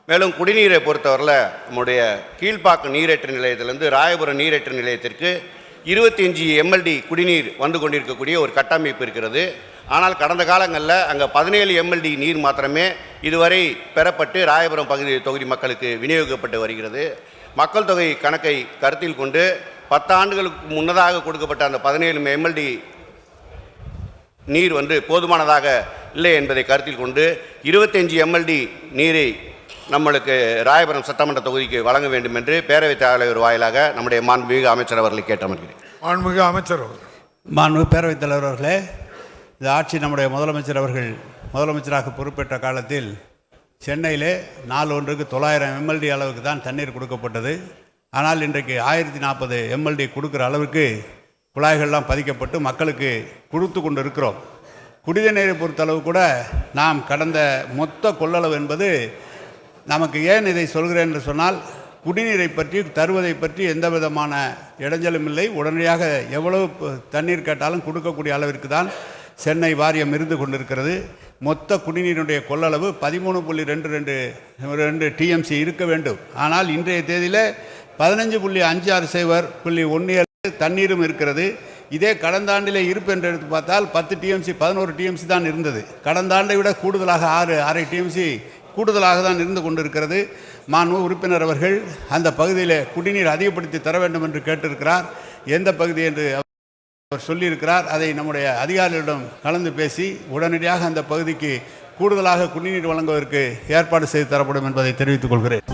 மேலும் குடிநீரை பொறுத்தவரையில் நம்முடைய கீழ்ப்பாக்கம் நீரேற்று நிலையத்திலிருந்து ராயபுரம் நீரேற்று நிலையத்திற்கு 25 MLD குடிநீர் வந்து கொண்டிருக்கக்கூடிய ஒரு கட்டமைப்பு இருக்கிறது. ஆனால் கடந்த காலங்களில் அங்கே 17 MLD நீர் மாத்திரமே இதுவரை பெறப்பட்டு ராயபுரம் பகுதி தொகுதி மக்களுக்கு விநியோகிக்கப்பட்டு வருகிறது. மக்கள் தொகை கணக்கை கருத்தில் கொண்டு 10 ஆண்டுகளுக்கு முன்னதாக கொடுக்கப்பட்ட அந்த 17 MLD நீர் போதுமானதாக இல்லை என்பதை கருத்தில் கொண்டு 25 MLD நீரை நம்மளுக்கு ராயபுரம் சட்டமன்ற தொகுதிக்கு வழங்க வேண்டும் என்று பேரவைத் தலைவர் வாயிலாக நம்முடைய மாண்புமிகு அமைச்சர் அவர்களை கேட்டமர்கிறேன். மாண்புமிகு அமைச்சர் மாண்புமிகு பேரவைத் தலைவர் அவர்களே, இந்த ஆட்சி நம்முடைய முதலமைச்சர் அவர்கள் முதலமைச்சராக பொறுப்பேற்ற காலத்தில் சென்னையிலே நாள் ஒன்றுக்கு 900 MLD அளவுக்கு தான் தண்ணீர் கொடுக்கப்பட்டது. ஆனால் இன்றைக்கு 1040 MLD கொடுக்குற அளவுக்கு குழாய்கள்லாம் பதிக்கப்பட்டு மக்களுக்கு கொடுத்து கொண்டு இருக்கிறோம். குடிநீரை பொறுத்தளவு கூட நாம் கடந்த மொத்த கொள்ளளவு என்பது நமக்கு ஏன் இதை சொல்கிறேன் என்று சொன்னால், குடிநீரை பற்றி தருவதை பற்றி எந்த விதமான இடைஞ்சலும் இல்லை. உடனடியாக எவ்வளவு தண்ணீர் கேட்டாலும் கொடுக்கக்கூடிய அளவிற்கு தான் சென்னை வாரியம் இருந்து கொண்டிருக்கிறது. மொத்த குடிநீருடைய கொள்ளளவு 13.22 TMC இருக்க வேண்டும். ஆனால் இன்றைய தேதியில் 15.56 தண்ணீரும் இருக்கிறது. இதே கடந்த ஆண்டிலே இருப்பு என்று எடுத்து பார்த்தால் 10 TMC 11 TMC தான் இருந்தது. கடந்த ஆண்டை விட கூடுதலாக 6.5 TMC கூடுதலாக தான் இருந்து கொண்டிருக்கிறது. மாண்பு உறுப்பினர் அவர்கள் அந்த பகுதியில் குடிநீர் அதிகப்படுத்தி தர வேண்டும் என்று கேட்டிருக்கிறார். எந்த பகுதி என்று அவர் சொல்லியிருக்கிறார். அதை நம்முடைய அதிகாரிகளிடம் கலந்து பேசி உடனடியாக அந்த பகுதிக்கு கூடுதலாக குடிநீர் வழங்குவதற்கு ஏற்பாடு செய்து தரப்படும் என்பதை தெரிவித்துக் கொள்கிறேன்.